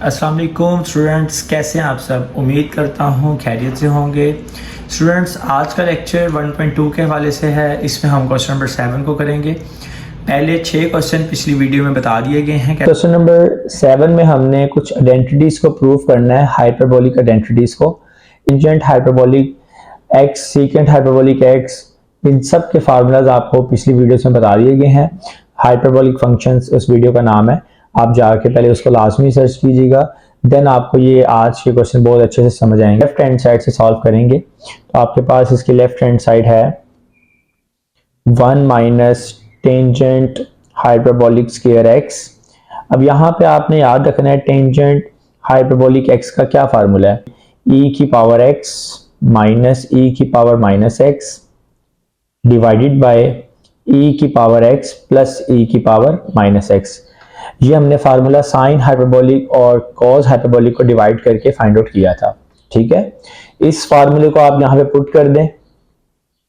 अस्सलाम वालेकुम स्टूडेंट्स, कैसे हैं आप सब। उम्मीद करता हूँ खैरियत से होंगे। स्टूडेंट्स, आज का लेक्चर 1.2 के हवाले से है। इसमें हम क्वेश्चन नंबर 7 को करेंगे। पहले 6 क्वेश्चन पिछली वीडियो में बता दिए गए हैं। क्वेश्चन नंबर 7 में हमने कुछ आइडेंटिटीज को प्रूव करना है, हाइपरबोलिक आइडेंटिटीज को। Tangent hyperbolic X, secant hyperbolic X, इन सब के फार्मूलाज आपको पिछली वीडियो में बता दिए गए हैं। हाइपरबोलिक फंक्शंस उस वीडियो का नाम है, आप जाके पहले उसको लाजमी सर्च कीजिएगा, देन आपको ये आज के क्वेश्चन बहुत अच्छे से समझ आएंगे। लेफ्ट हैंड साइड से सॉल्व करेंगे तो आपके पास इसकी लेफ्ट हैंड साइड है 1 minus tangent hyperbolic square x. अब यहाँ पे आपने याद रखना है टेंजेंट हाइपरबोलिक एक्स का क्या फार्मूला है, e की पावर x माइनस e की power minus x divided by e की पावर x प्लस e की पावर माइनस एक्स। ये हमने फार्मूला साइन हाइपरबोलिक और कॉस हाइपरबोलिक को डिवाइड करके फाइंड आउट किया था। ठीक है, इस फार्मूले को आप यहाँ पे पुट कर दें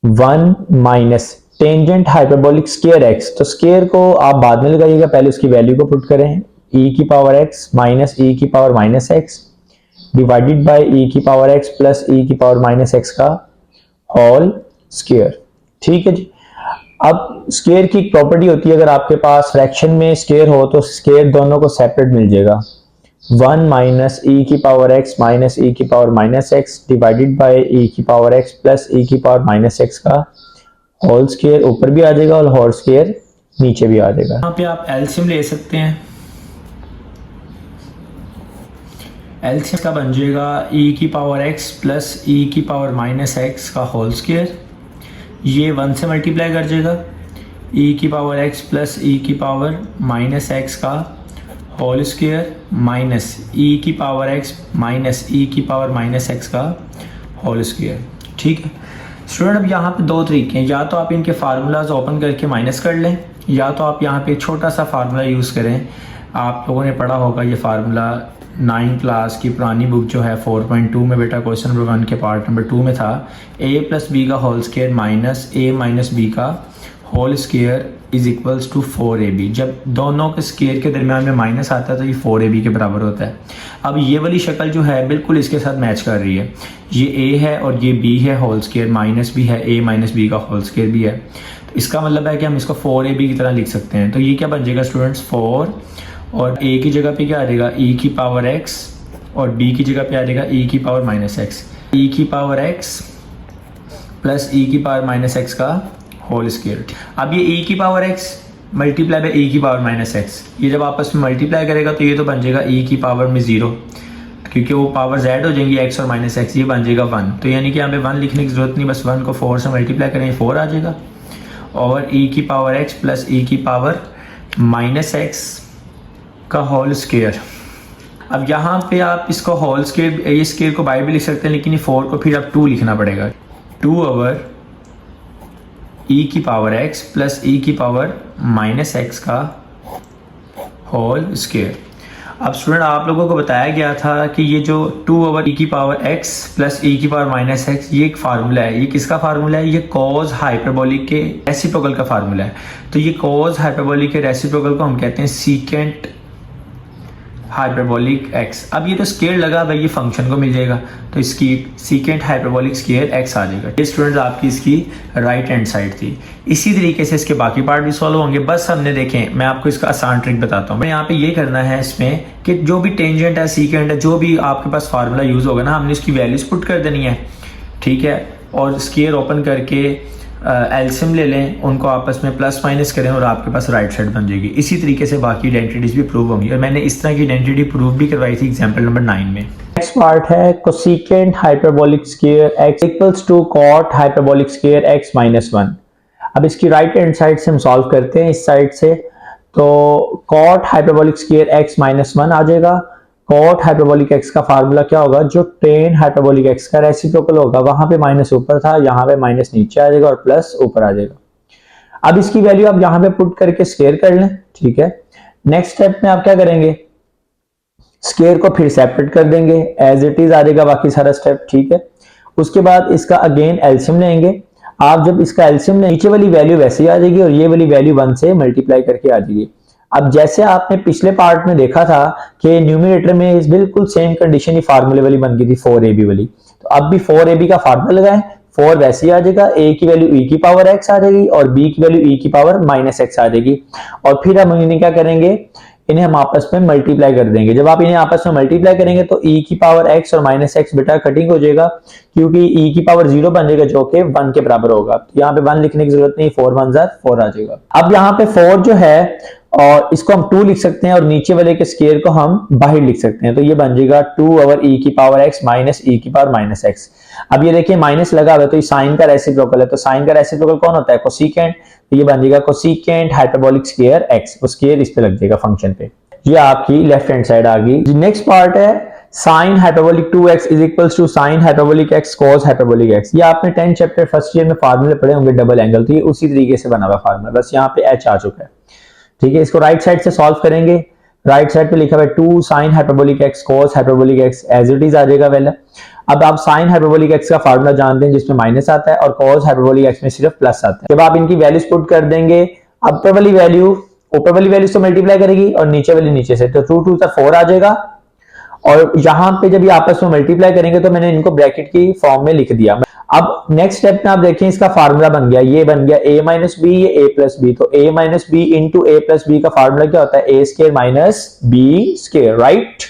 1 minus tangent hyperbolic square x, तो स्क्वायर को आप बाद में लगाइएगा, पहले उसकी वैल्यू को पुट करें e की पावर x माइनस e की power minus x divided by e की पावर x प्लस e की पावर माइनस एक्स का होल स्क्वायर। ठीक है जी। अब स्क्वायर की प्रॉपर्टी होती है, अगर आपके पास फ्रैक्शन में स्क्वायर हो तो स्क्वायर दोनों को सेपरेट मिल जाएगा। 1 माइनस e की पावर x माइनस e की power minus x divided by e की पावर x प्लस e की पावर माइनस एक्स का होल स्क्वायर ऊपर भी आ जाएगा और होल स्क्वायर नीचे भी आ जाएगा। यहाँ पे आप एलसीएम ले सकते हैं। एलसीएम का बन जाएगा e की पावर x प्लस e की पावर माइनस एक्स का होल स्क्वायर। ये 1 से मल्टीप्लाई कर जाएगा, e की पावर x प्लस e की पावर माइनस एक्स का होल स्क्वायर माइनस e की पावर x माइनस e की पावर माइनस एक्स का होल स्क्वायर। ठीक है स्टूडेंट, अब यहाँ पे दो तरीके हैं, या तो आप इनके फार्मूलाज ओपन करके माइनस कर लें, या तो आप यहाँ पे एक छोटा सा फार्मूला यूज़ करें। आप लोगों ने पढ़ा होगा ये फार्मूला 9 क्लास की पुरानी बुक जो है 4.2 में, बेटा क्वेश्चन नंबर 1 के पार्ट नंबर 2 में था। a प्लस बी का whole square minus a minus B का whole square is equals to 4ab। जब दोनों के स्क्वायर के दरमियान में माइनस आता है तो ये 4ab के बराबर होता है। अब ये वाली शक्ल जो है बिल्कुल इसके साथ मैच कर रही है, ये a है और ये b है, होल स्क्वायर माइनस भी है, a माइनस बी का होल स्क्वायर भी है। तो इसका मतलब है कि हम इसको 4ab की तरह लिख सकते हैं। तो ये क्या बन जाएगा स्टूडेंट्स, 4 और a की जगह पे क्या आ जाएगा e की पावर x और b की जगह पे आ जाएगा e की पावर माइनस एक्स, e की पावर x प्लस e की पावर माइनस एक्स का होल स्क्वायर। अब ये e की power x multiply by e की पावर माइनस एक्स, ये जब आपस में मल्टीप्लाई करेगा तो ये तो बन जाएगा e की पावर में 0, क्योंकि वो पावर z हो जाएंगी x और माइनस एक्स, ये बन जाएगा 1। तो यानी कि यहाँ पे 1 लिखने की जरूरत नहीं, बस 1 को 4 से मल्टीप्लाई करेंगे 4 आ जाएगा, और e की पावर x प्लस e की पावर माइनस एक्स का होल स्क्वायर। अब यहाँ पे आप इसको होल स्क्वायर, ये स्क्वायर को बाय भी लिख सकते हैं, लेकिन ये 4 को फिर आप 2 लिखना पड़ेगा, 2 ओवर e की पावर x प्लस e की पावर माइनस एक्स का होल स्क्वायर। अब स्टूडेंट, आप लोगों को बताया गया था कि ये जो 2 ओवर e की पावर x प्लस e की पावर माइनस एक्स, ये एक फार्मूला है। ये किसका फार्मूला है, ये कॉज हाइपरबोलिक के रेसिप्रोकल का फार्मूला है। तो ये कॉज हाइपरबोलिक के रेसिप्रोकल को हम कहते हैं सीकेंट हाइपरबोलिक x। अब ये तो स्क्वायर लगा भाई, ये फंक्शन को मिल जाएगा, तो इसकी सीकेंट हाइपरबोलिक स्क्वायर x आ जाएगा। ये स्टूडेंट्स आपकी इसकी राइट हैंड साइड थी। इसी तरीके से इसके बाकी पार्ट भी सॉल्व होंगे। बस हमने देखें, मैं आपको इसका आसान ट्रिक बताता हूँ। मैं यहाँ पे ये करना है इसमें कि जो भी टेंजेंट है, सीकेंट है, जो भी आपके पास फार्मूला यूज होगा ना, हमने इसकी वैल्यूज पुट कर देनी है। ठीक है, और स्क्वायर ओपन करके एलसीएम ले लें, उनको आपस में प्लस माइनस करें और आपके पास राइट साइड बन जाएगी। इसी तरीके से बाकी आइडेंटिटीज भी प्रूव होंगी, और मैंने इस तरह की आइडेंटिटी प्रूव भी करवाई थी एग्जांपल नंबर 9 में। नेक्स्ट पार्ट है cosecant hyperbolic square x equals to cot hyperbolic square x minus 1। अब इसकी राइट हैंड साइड से हम सॉल्व करते हैं, इस साइड से, तो cot hyperbolic square x minus 1 आ जाएगा। कॉट हाइपरबोलिक x का फार्मूला क्या होगा, जो टेन हाइपरबोलिक x का रेसिप्रोकल होगा, वहां पे माइनस ऊपर था, यहाँ पे माइनस नीचे आ जाएगा और प्लस ऊपर आ जाएगा। अब इसकी वैल्यू आप यहाँ पे पुट करके स्क्वायर कर लें। ठीक है, नेक्स्ट स्टेप में आप क्या करेंगे, स्क्वायर को फिर सेपरेट कर देंगे, एज इट इज आ जाएगा बाकी सारा स्टेप। ठीक है, उसके बाद इसका अगेन एलसीएम लेंगे। आप जब इसका एलसीएम नीचे वाली वैल्यू वैसे ही आ जाएगी और ये वाली वैल्यू 1 से मल्टीप्लाई करके आ जाएगी। अब जैसे आपने पिछले पार्ट में देखा था कि न्यूमरेटर में इस बिल्कुल सेम कंडीशन ही फार्मूले वाली बन गई थी 4ab वाली, तो अब भी 4ab का फार्मूला लगाएं, 4 वैसे ही आ जाएगा, a की वैल्यू e की पावर x आ जाएगी और b की वैल्यू e की पावर माइनस x आ जाएगी। और फिर हम इन्हें क्या करेंगे, इन्हें हम आपस में मल्टीप्लाई कर देंगे। जब आप इन्हें आपस में मल्टीप्लाई करेंगे तो e की पावर x और माइनस x बेटा कटिंग हो जाएगा, क्योंकि e की पावर 0 बन जाएगा जो कि 1 के बराबर होगा। तो यहाँ पे 1 लिखने की जरूरत नहीं, 4 1 जार 4 आ जाएगा। अब यहाँ पे 4 जो है और इसको हम 2 लिख सकते हैं और नीचे वाले के स्केयर को हम बाहर लिख सकते हैं, तो ये बन जाएगा 2 ओवर e की पावर x माइनस e की पावर माइनस x। अब ये देखिए माइनस लगा हुआ है तो ये साइन का रेसिप्रोकल है, तो साइन का रेसिप्रोकल कौन होता है, कोसेकेंट, तो ये बन जाएगा कोसेकेंट हाइपरबोलिक स्केयर x, वो स्केयर इस पे लग जाएगा फंक्शन पे। ये आपकी लेफ्ट हैंड साइड आ गई। नेक्स्ट पार्ट है sine hyperbolic 2x is equals to sine hyperbolic x cos hyperbolic x। ये आपने 10 चैप्टर फर्स्ट ईयर में फार्मूले पढ़े होंगे डबल एंगल, तो ये उसी तरीके से बना हुआ फार्मूला, बस यहाँ पे h आ चुका है। ठीक है, इसको राइट साइड से सॉल्व करेंगे, राइट साइड पे लिखा हुआ है 2 sine hyperbolic x cos hyperbolic x as it is आ जाएगा पहले। अब आप साइन हाइपरबोलिक x का फार्मूला जानते हैं जिसमें माइनस आता है और cos हाइपरबोलिक x में सिर्फ प्लस आता है। जब आप इनकी वैल्यूज पुट कर देंगे, ऊपर वाली वैल्यू से मल्टीप्लाई करेगी और नीचे वाली नीचे से, तो 2 2 4 आ जाएगा। और यहां पे जब ये आपस में मल्टीप्लाई करेंगे तो मैंने इनको ब्रैकेट की फॉर्म में लिख दिया। अब नेक्स्ट स्टेप में आप देखें, इसका फार्मूला बन गया, ये बन गया a माइनस बी, ये a प्लस बी, तो a minus B into a plus B का फार्मूला क्या होता है, a square minus b square, right.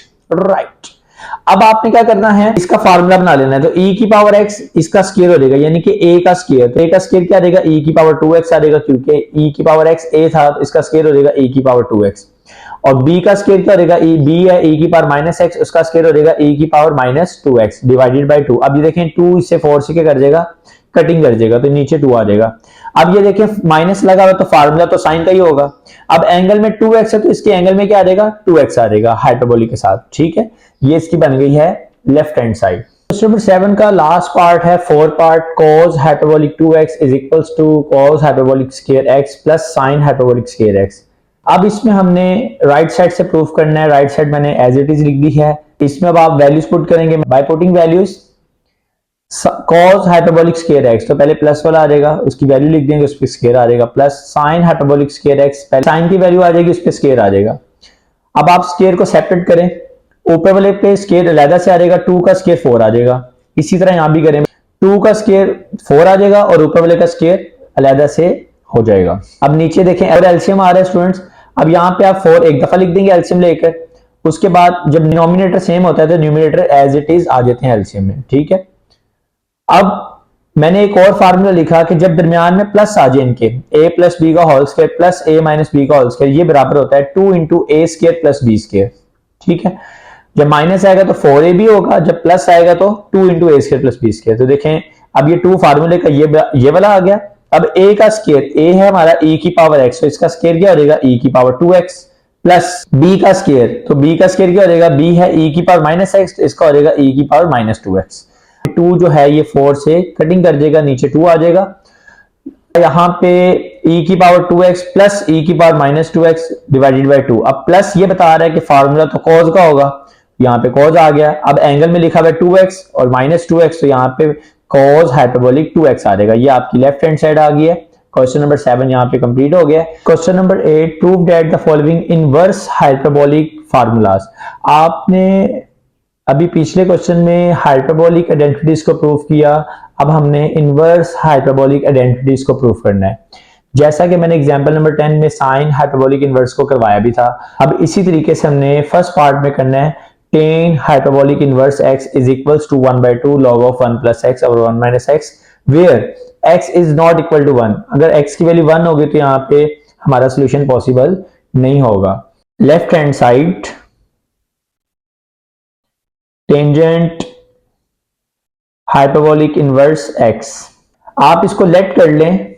अब आपने क्या करना है, इसका फार्मूला बना लेना है, तो e की पावर x इसका स्केयर हो जाएगा, यानी कि a का स्केयर, तो a का स्केयर क्या रहेगा, e की पावर 2x आ जाएगा, क्योंकि e की पावर x a था तो इसका स्केयर हो जाएगा e की पावर 2x। और b का स्केयर क्या रहेगा, b है e की पावर माइनस x, उसका स्केयर हो जाएगा e की power minus 2x divided by 2। अब ये देखें 2 इससे 4 से क्या कर जाएगा, कटिंग कर जाएगा, तो नीचे 2 आ जाएगा। अब ये देखिए माइनस लगा हुआ तो फार्मूला तो साइन का ही होगा। अब एंगल में 2x है तो इसके एंगल में क्या आ जाएगा, 2x आ जाएगा हाइपरबोलिक के साथ। ठीक है, ये इसकी बन गई है left hand side. Question number 7 का लास्ट पार्ट है 4 part, cos hyperbolic 2x is equals to cos hyperbolic square x plus sin hyperbolic square x। अब इसमें हमने राइट साइड से प्रूफ करना है, राइट साइड मैंने एज इट इज लिख दी है। इसमें अब आप वैल्यूज पुट करेंगे, by putting values cos hyperbolic square x, तो पहले प्लस वाला आ जाएगा, उसकी वैल्यू लिख देंगे, उस पर स्क्वायर आ जाएगा, plus sin hyperbolic square x, पहले sin की वैल्यू आ जाएगी, उस पर स्क्वायर आ जाएगा। अब आप स्क्वायर को सेपरेट करें, ऊपर वाले पे स्क्वायर अलग से आ जाएगा, 2 का स्क्वायर 4 आ जाएगा। इसी तरह यहां भी करें, 2 का स्क्वायर 4 आ जाएगा और ऊपर वाले का स्क्वायर अलग से हो जाएगा। अब नीचे देखें और एलसीएम आ रहा है स्टूडेंट्स, अब यहाँ पे आप 4 एक दफा लिख देंगे एलसीएम लेकर, उसके बाद जब डिनोमिनेटर सेम होता है तो न्यूमरेटर एज इट इज आ जाते हैं एलसीएम में। ठीक है, अब मैंने एक और फार्मूला लिखा कि जब दरमियान में प्लस आ जाए इनके, a प्लस बी का whole square plus a minus B का होल स्क्वायर, ये बराबर होता है 2 into A square plus B square. ठीक है, जब माइनस आएगा तो 4ab होगा, जब प्लस आएगा तो 2 into A square plus B square. तो देखें अब ये 2 फार्मूले का ये वाला आ गया। अब a का स्क्वायर, a है हमारा e की पावर x, तो इसका स्क्वायर क्या हो जाएगा, e की पावर 2x प्लस b का स्क्वायर, तो b का स्क्वायर क्या हो जाएगा, b है e की पावर माइनस x, तो इसका हो जाएगा e की पावर माइनस 2x। 2 जो है ये 4 से कटिंग कर जाएगा, नीचे 2 आ जाएगा। यहाँ पे e की पावर 2x प्लस e की power minus 2x divided by 2। अब प्लस ये बता रहा है कि फार्मूला तो cos का होगा, यहाँ पे cos आ गया। अब एंगल में लिखा हुआ है 2x और माइनस 2x, तो यहाँ पे cos हाइपरबोलिक 2x आ जाएगा। ये आपकी लेफ्ट हैंड साइड आ गई है। क्वेश्चन नंबर 7 यहाँ पे कंप्लीट हो गया। Question number 8, prove that the following inverse hyperbolic formulas. आपने अभी पिछले क्वेश्चन में हाइपरबोलिक आइडेंटिटीज को प्रूव किया, अब हमने इनवर्स हाइपरबोलिक आइडेंटिटीज को प्रूव करना है। जैसा कि मैंने एग्जांपल नंबर 10 में साइन हाइपरबोलिक इनवर्स को करवाया भी था, अब इसी तरीके से हमने फर्स्ट पार्ट में करना है tan hyperbolic inverse x is equals to 1/2 log of 1 plus x over 1 minus x where x is not equal to 1। अगर x की वैल्यू 1 होगी तो यहाँ पे हमारा सोल्यूशन पॉसिबल नहीं होगा। Left hand side tangent hyperbolic inverse x, आप इसको लेट कर लें,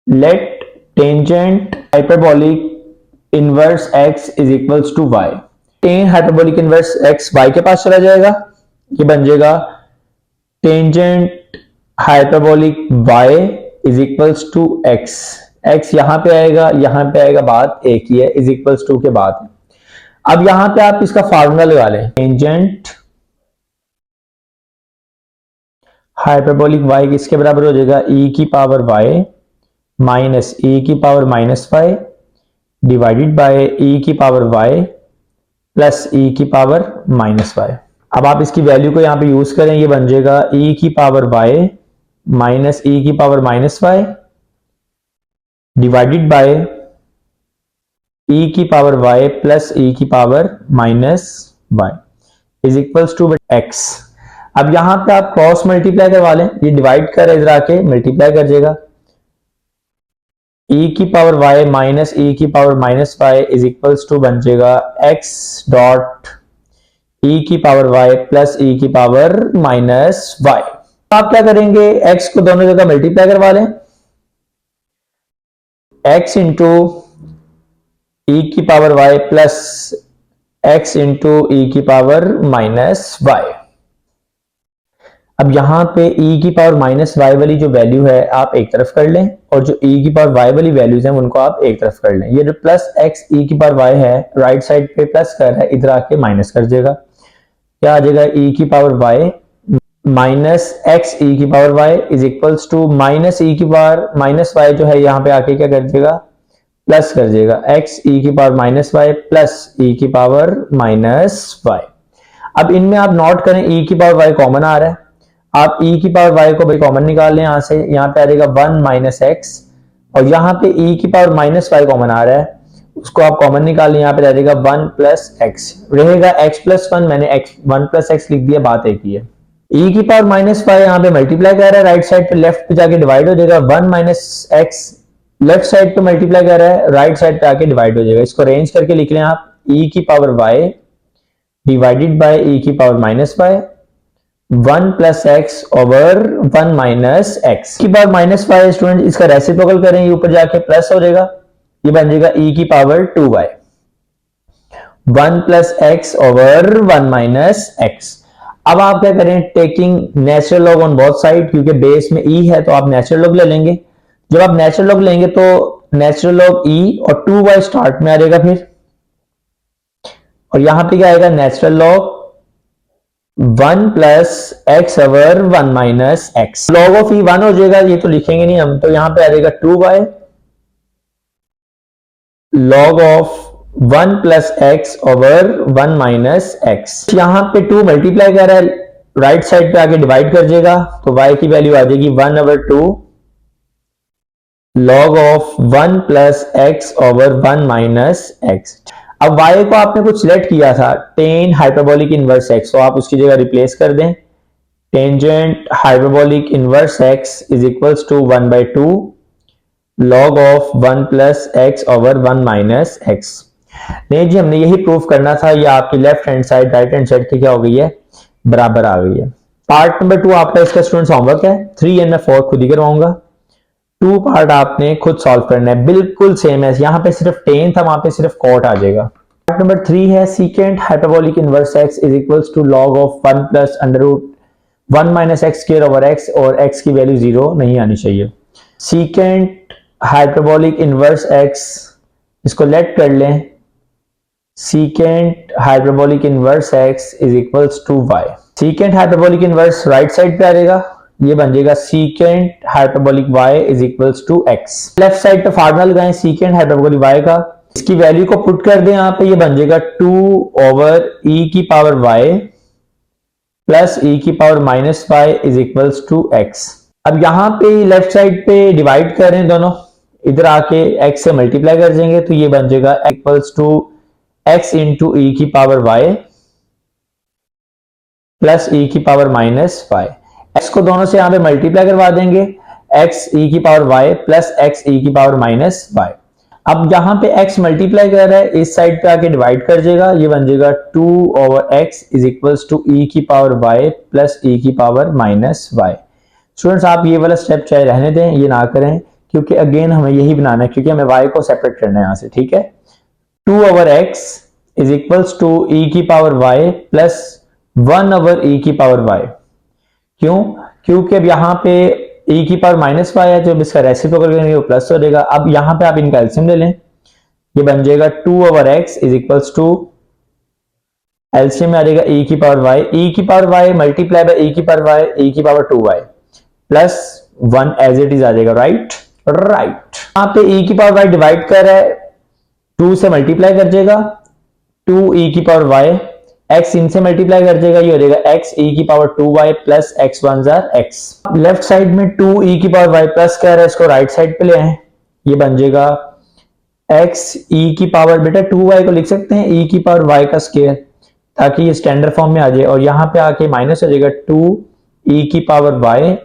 let tangent hyperbolic inverse x is equals to y। Tan hyperbolic inverse x y के पास चला जाएगा, ये बन जाएगा tangent hyperbolic y is equals to x। x यहां पे आएगा, बात एक ही है, इज इक्वल्स टू के बाद। अब यहां पे आप इसका फार्मूला लगा लें, टेंजेंट हाइपरबोलिक y किसके बराबर हो जाएगा, e की पावर y माइनस e की power minus y divided by E की पावर वाई प्लस ई की पावर माइनस वाई। अब आप इसकी वैल्यू को यहां पे यूज करें, ये बन जाएगा ई की पावर वाई माइनस ई की power minus Y divided by E की पावर वाई प्लस ई की power minus Y is equals to X. अब यहां पे आप क्रॉस मल्टीप्लाई करवा लें, ये डिवाइड कर इधर आके मल्टीप्लाई कर जाएगा, ई की पावर वाई माइनस ई की power minus Y is equals to बन जाएगा एक्स डॉट ई की पावर वाई प्लस ई की पावर माइनस वाई। आप क्या करेंगे, एक्स को दोनों जगह मल्टीप्लाई करवा लें, एक्स इंटू ई की power Y plus X into E की पावर माइनस वाई। अब यहां पे e की पावर माइनस वाई वाली जो वैल्यू है आप एक तरफ कर लें और जो e की पावर y वाली वैल्यूज हैं उनको आप एक तरफ कर लें। ये जो प्लस एक्स ई की पावर y है राइट साइड पे प्लस कर है, इधर आके माइनस कर देगा, क्या आ जाएगा e की power y minus X E की power y is equals to minus E की पावर माइनस वाई जो है यहाँ पे आके क्या कर देगा, प्लस कर देगा एक्स ई की power minus Y plus E की पावर माइनस वाई। अब इनमें आप नोट करें e की पावर y कॉमन आ रहा है, आप e की पावर y को भाई कॉमन निकाल लें, यहां से यहाँ पे आ जाएगा 1 माइनस एक्स और यहाँ पे e की पावर माइनस वाई कॉमन आ रहा है, उसको आप कॉमन निकाल लें, यहाँ पे आ जाएगा 1 प्लस एक्स रहेगा x प्लस 1, मैंने x 1 प्लस एक्स लिख दिया, बात एक ही है। e की पावर माइनस वाई यहाँ पे मल्टीप्लाई कर रहा है, राइट साइड पे लेफ्ट पे जाके डिवाइड हो जाएगा, 1 माइनस एक्स लेफ्ट साइड पे मल्टीप्लाई कर रहा है, राइट साइड पे आके डिवाइड हो जाएगा। इसको अरेंज करके लिख लें आप, e की power y divided by e की power minus Y 1 plus X over 1 minus X की पावर माइनस वाई। स्टूडेंट इसका रेसिप्रोकल करें, ये ऊपर जाके प्लस हो जाएगा, ये बन जाएगा e की power 2y 1 plus X over 1 minus x. अब आप क्या करें, taking natural log on both side, क्योंकि बेस में e है तो आप नेचुरल लॉग ले लेंगे। जब आप नेचुरल लॉग लेंगे तो नेचुरल लॉग e और 2y स्टार्ट में आ जाएगा फिर, और यहां पे क्या आएगा, natural log 1 plus X over 1 minus X. Log of E 1 हो जाएगा, ये तो लिखेंगे नहीं हम, तो यहां पे आ जाएगा 2y log of 1 plus X over 1 minus x. यहां पे 2 मल्टीप्लाई कर रहा है, राइट साइड पे आके डिवाइड कर जाएगा, तो y की वैल्यू आ जाएगी 1 over 2 log of 1 plus X over 1 minus x. अब y को आपने कुछ सिलेक्ट किया था टेन हाइपरबोलिक इनवर्स x, तो आप उसकी जगह रिप्लेस कर दें, tangent hyperbolic inverse x is equals to 1/2 log of 1 plus X over 1 minus X. नहीं जी, हमने यही प्रूफ करना था, ये आपकी left hand side right hand side की क्या हो गई है, बराबर आ गई है। पार्ट नंबर 2 आपका इसका स्टूडेंट्स होमवर्क है, 3 एंड मैं 4 खुद ही करवाऊंगा, 2 पार्ट आपने खुद सॉल्व करना है, बिल्कुल सेम है, यहां पे सिर्फ टेन था, वहां पे सिर्फ कॉट आ जाएगा। पार्ट नंबर 3 है secant hyperbolic inverse x is equals to log of 1 plus under root 1 minus x square over x, और x की वैल्यू 0 नहीं आनी चाहिए। सीकेंट हाइपरबोलिक इनवर्स x, इसको लेट कर लें, secant hyperbolic inverse x is equals to y। Secant hyperbolic inverse right side पे आ जाएगा, ये बन जाएगा secant hyperbolic y is equals to x। Left side पे फार्मूला लगाएं सीकेंट हाइपरबोलिक y का, इसकी वैल्यू को पुट कर दें यहाँ पे, ये बन जाएगा 2 ओवर e की पावर y प्लस e की power minus y is equals to x। अब यहाँ पे लेफ्ट साइड पे डिवाइड कर रहे हैं दोनों, इधर आके x से मल्टीप्लाई कर देंगे, तो ये बन जाएगा equals to x into e की पावर y प्लस e की पावर माइनस y। x को दोनों से यहाँ पे मल्टीप्लाई करवा देंगे, x e की power y plus x e की पावर माइनस y। अब यहां पे x मल्टीप्लाई कर रहा है, इस साइड पे आके डिवाइड कर जाएगा, ये बन जाएगा 2 over x is equals to e की पावर y प्लस e की पावर माइनस y। स्टूडेंट्स आप ये वाला स्टेप चाहे रहने दें, ये ना करें, क्योंकि अगेन हमें यही बनाना है, क्योंकि हमें y को सेपरेट करना है यहां से, ठीक है। 2 over x is equals to e की power y plus 1 over e की पावर y। क्यों? क्योंकि अब यहाँ पे e की पावर माइनस वाई है, जब इसका रेसिप्रोकल करेंगे वो प्लस हो जाएगा। अब यहाँ पे आप इनका एलसीएम ले लें, ये बन जाएगा 2 over x is equals to LCM में आ जाएगा e की पावर y, e की power y multiply by e की पावर y, e की power 2y plus 1 as it is आ जाएगा, राइट। यहाँ पे e की पावर y डिवाइड कर रहा है 2 से मल्टीप्लाई कर जाएगा 2 e की पावर y, x इनसे मल्टीप्लाई कर जाएगा, ये हो जाएगा x e की power 2y plus x one jar x। Left side में 2 e की पावर y प्लस क्या है, इसको राइट साइड पे ले आए, ये बन जाएगा x e की पावर, बेटा 2y को लिख सकते हैं e की पावर y का स्क्वायर, ताकि ये स्टैंडर्ड फॉर्म में आ जाए, और यहां पे आके माइनस हो जाएगा 2 e की power y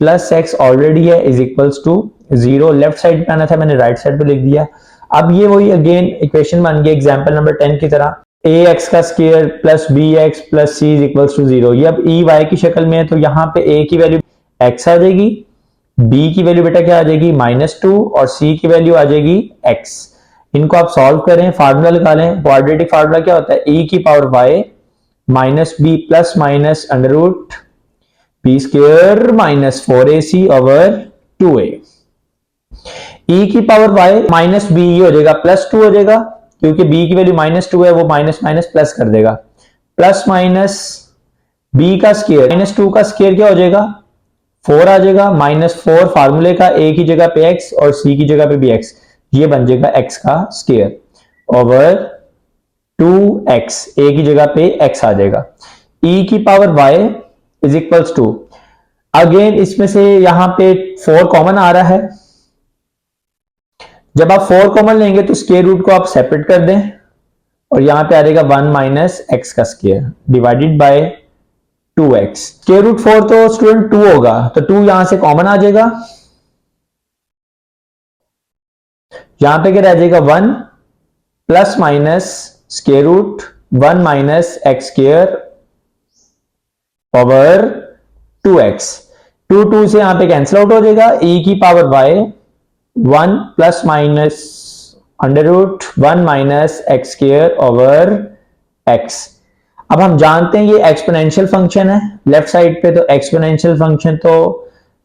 plus x already है is equals to 0। Left side पे आना था, मैंने राइट साइड पे लिख दिया। अब ये वही अगेन इक्वेशन बन गई एग्जांपल नंबर 10 की तरह, ax का square plus bx plus c is equals to 0। ये अब e y की शक्ल में है, तो यहाँ पे a की वैल्यू x आ जाएगी, b की वैल्यू बेटा क्या आ जाएगी -2 और c की वैल्यू आ जाएगी x। इनको आप सॉल्व करें, फार्मूला निकालें। क्वाड्रेटिक फार्मूला क्या होता है, e की power y minus b plus minus under root b square minus 4ac over 2a। e की पावर y माइनस बी ये हो जाएगा +2 हो जाएगा, क्योंकि b की वैल्यू -2 है, वो माइनस माइनस प्लस कर देगा, प्लस माइनस b का स्क्वायर -2 का स्क्वायर क्या हो जाएगा 4 आ जाएगा, -4 फार्मूले का, a की जगह पे x और c की जगह पे भी x, ये बन जाएगा x का स्क्वायर ओवर 2x, a की जगह पे x आ जाएगा। e की power y is equals to, again इसमें से यहां पे 4 कॉमन आ रहा है, जब आप 4 कॉमन लेंगे तो स्क्वायर रूट को आप सेपरेट कर दें, और यहां पे आ जाएगा 1 माइनस एक्स का square divided by 2x। Square root 4 तो स्टूडेंट 2 होगा, तो 2 यहां से कॉमन आ जाएगा, यहां पे क्या रह जाएगा 1 plus minus square root 1 minus x square over 2x। 2 से यहां पे कैंसिल आउट हो जाएगा, e की power y 1 plus minus under root 1 minus x square over x। अब हम जानते हैं ये एक्सपोनेंशियल फंक्शन है लेफ्ट साइड पे, तो एक्सपोनेंशियल फंक्शन तो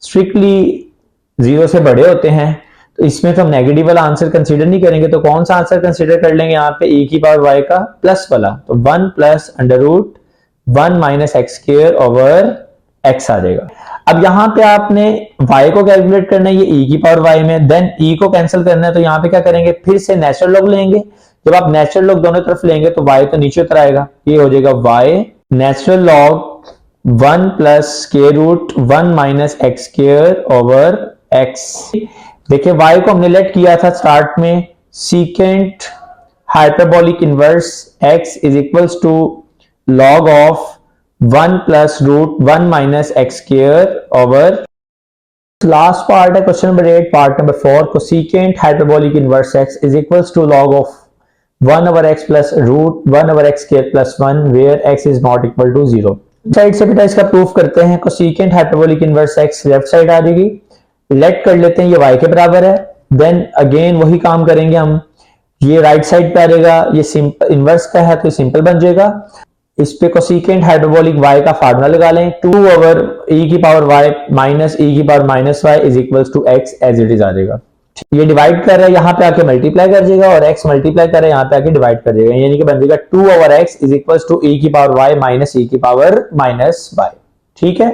स्ट्रिक्टली 0 से बड़े होते हैं, तो इसमें तो हम नेगेटिव वाला आंसर कंसीडर नहीं करेंगे, तो कौन सा आंसर कंसीडर कर लेंगे यहाँ पे, e की पावर y का प्लस वाला, तो 1 plus under root 1 minus x square over x आ जाएगा। अब यहां पे आपने y को कैलकुलेट करना है, ये e की पावर y में, देन e को कैंसिल करना है, तो यहां पे क्या करेंगे, फिर से नेचुरल लॉग लेंगे। जब आप नेचुरल लॉग दोनों तरफ लेंगे तो y तो नीचे उतर आएगा, ये हो जाएगा y natural log 1 plus square root 1 minus x square over x। देखिए y को हमने लेट किया था स्टार्ट में secant hyperbolic inverse x is equals to log of 1 plus root 1 minus x square over. Last part है question number 8 part number 4, cosecant hyperbolic inverse x is equals to log of 1 over x plus root 1 over x square plus 1 where x is not equal to 0। Side से बेटा इसका proof करते हैं, cosecant hyperbolic inverse x left side आ जाएगी, late कर लेते हैं ये y के बराबर है, देन अगेन वही काम करेंगे हम, ये राइट साइड पे आ जाएगा, ये सिंपल इनवर्स का है तो सिंपल बन जाएगा। इस पे कोसेकेंट हाइपरबोलिक y का फार्मूला लगा लें, 2 ओवर e की पावर y माइनस e की power minus y is equals to x as it is आ जाएगा। ये डिवाइड कर रहा है, यहाँ पे आके मल्टीप्लाई कर जाएगा, और x मल्टीप्लाई कर रहा है, यहाँ पे आके डिवाइड कर जाएगा, यानी कि बन जाएगा 2 over x is equals to e की पावर y माइनस e की पावर माइनस y। ठीक है,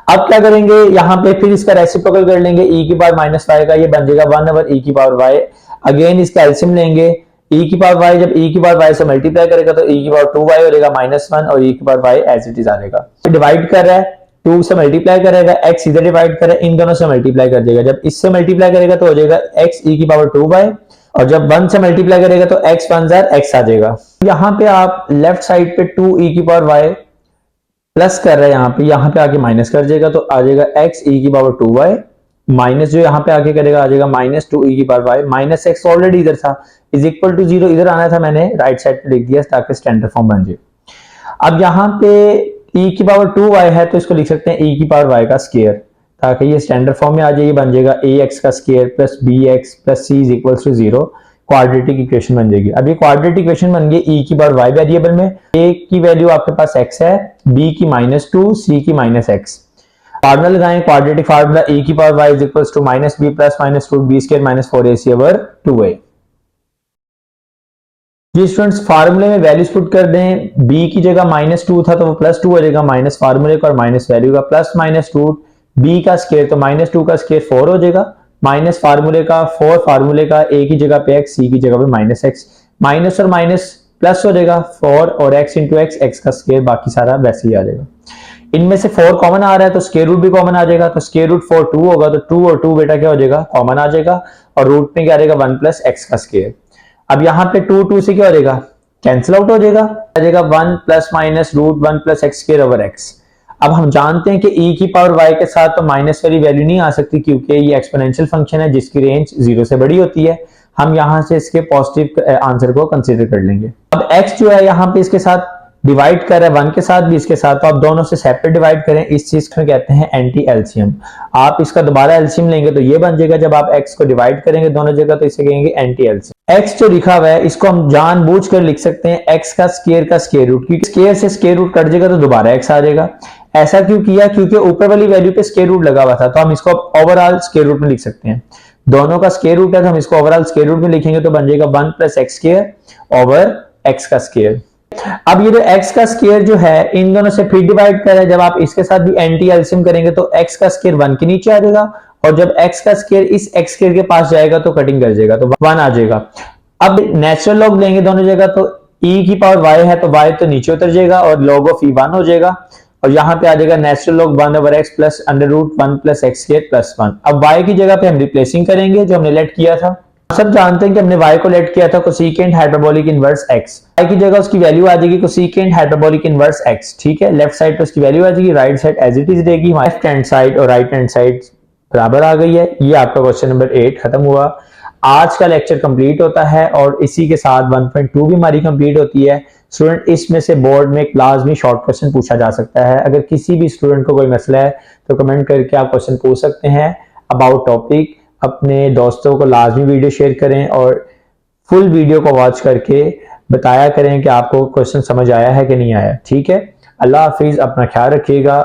अब क्या करेंगे, यहाँ पे फिर इसका रेसिप्रोकल कर लेंगे, e की पावर माइनस y का, ये बन जाएगा 1 ओवर e की पावर y। अगेन इसका एलसीएम लेंगे, e की पावर y जब e की पावर y से मल्टीप्लाई करेगा तो e की पावर 2y हो जाएगा -1, और e की power y as it is आ जाएगा। डिवाइड कर रहा है, 2 से मल्टीप्लाई करेगा, x इधर डिवाइड करे, इन दोनों से मल्टीप्लाई कर देगा, जब इससे मल्टीप्लाई करेगा तो हो जाएगा x e की पावर 2y, और जब 1 से मल्टीप्लाई करेगा तो x 1 जार x आ जाएगा। यहाँ पे आप लेफ्ट साइड पे 2 e की पावर y प्लस कर रहे हैं, यहाँ पे आके माइनस कर जाएगा, तो आ जाएगा x e की पावर 2y, माइनस जो यहाँ पे आके करेगा आ जाएगा -2 e की power y, minus x already इधर था इज इक्वल टू 0, इधर आना था, मैंने राइट साइड पे लिख दिया ताकि स्टैंडर्ड फॉर्म बन जाए। अब यहाँ पे e की पावर 2y है, तो इसको लिख सकते हैं e की पावर y का स्क्वायर, ताकि ये स्टैंडर्ड फॉर्म में आ जाए, ये बन जाएगा ax का square plus bx plus c is equal to 0, quadratic equation बन जाएगी। अब ये क्वाड्रेटिक इक्वेशन बन गई e की पावर y वेरिएबल में, a की वैल्यू आपके पास x है, b की -2, c की -x। फार्मूला लगाएं, क्वाड्रेटिक फार्मूला e की power y is equals to -b plus -root b square minus 4ac over 2a। जी स्टूडेंट्स, फार्मूले में वैल्यूज पुट कर दें, b की जगह -2 था तो वो +2 हो जाएगा, माइनस फार्मूले का और माइनस वैल्यू का, प्लस -रूट b का स्क्वायर, तो -2 का स्क्वायर 4 हो जाएगा, माइनस फार्मूले का, फोर फार्मूले का, ए की जगह पे एक्स, सी की जगह पे माइनस एक्स, माइनस और माइनस प्लस हो जाएगा, 4 और x इंटू एक्स, एक्स का स्केयर, बाकी सारा वैसे ही आ जाएगा। इनमें से 4 कॉमन आ रहा है तो स्केयर रूट भी कॉमन आ जाएगा, तो स्केयर रूट 4 2 होगा, तो 2 और 2 बेटा क्या हो जाएगा, कॉमन आ जाएगा, और रूट में क्या आ जाएगा, 1 प्लस एक्स का स्केयर। अब यहाँ पे 2 2 से क्या हो जाएगा, कैंसिल आउट हो जाएगा, आ जाएगा 1 plus minus root 1 plus x square over x. अब हम जानते हैं कि e की पावर y के साथ तो माइनस वाली वैल्यू नहीं आ सकती, क्योंकि ये एक्सपोनेंशियल फंक्शन है जिसकी रेंज 0 से बड़ी होती है। हम यहां से इसके पॉजिटिव आंसर को कंसीडर कर लेंगे। अब x जो है यहाँ पे इसके साथ डिवाइड कर रहा है 1 के साथ भी, इसके साथ, तो आप दोनों से सेपरेट डिवाइड करें, इस चीज को कहते हैं एंटी एलसीएम। आप इसका दोबारा एलसीएम लेंगे तो ये बन जाएगा, जब आप x को डिवाइड करेंगे दोनों जगह तो इसे कहेंगे एंटी एलसीएम। x जो लिखा हुआ है इसको हम जानबूझकर लिख सकते हैं x का स्केयर रूट, क्योंकि स्केयर से स्केयर रूट कट जाएगा तो दोबारा x आ जाएगा। ऐसा क्यों किया, क्योंकि ऊपर वाली वैल्यू पे स्केयर रूट लगा हुआ था, तो हम इसको ओवरऑल स्केयर रूट में लिख सकते हैं। दोनों का स्केयर रूट है तो हम इसको ओवरऑल स्केयर रूट में लिखेंगे तो बन जाएगा 1 plus x square over x का स्केयर। अब ये जो x का स्केयर जो है इन दोनों से फिर डिवाइड कर रहा है, जब आप इसके साथ भी एंटी एलसीएम करेंगे तो x का स्केयर 1 के नीचे आ जाएगा, और जब x का स्केयर इस x स्केयर के पास जाएगा तो कटिंग कर जाएगा, तो 1 आ जाएगा। अब नेचुरल लॉग लेंगे दोनों जगह, तो e की पावर y है तो y तो नीचे उतर जाएगा और log ऑफ e 1 हो जाएगा, और यहाँ पे आ जाएगा natural log 1 over x plus under root 1 plus x square plus 1। अब y की जगह पे हम रिप्लेसिंग करेंगे जो हमने लेट किया था। सब जानते हैं कि हमने y को लेट किया था cosecant hyperbolic inverse x, y की जगह उसकी वैल्यू आ जाएगी कोसेकेंट हाइपरबोलिक इनवर्स x, ठीक है। लेफ्ट साइड पे उसकी वैल्यू आ जाएगी, right side as it is रहेगी, लेफ्ट हैंड साइड और राइट हैंड साइड बराबर आ गई है। ये आपका क्वेश्चन नंबर 8 खत्म हुआ। आज का लेक्चर कंप्लीट होता है और इसी के साथ 1.2 भी हमारी कंप्लीट होती है। स्टूडेंट इसमें से बोर्ड में एक लाजमी शॉर्ट क्वेश्चन पूछा जा सकता है। अगर किसी भी स्टूडेंट को कोई मसला है तो कमेंट करके आप क्वेश्चन पूछ सकते हैं अबाउट टॉपिक। अपने दोस्तों को लाजमी वीडियो शेयर करें और फुल वीडियो को वॉच करके बताया करें कि आपको क्वेश्चन समझ आया है कि नहीं आया, ठीक है। अल्लाह हाफिज, अपना ख्याल रखिएगा।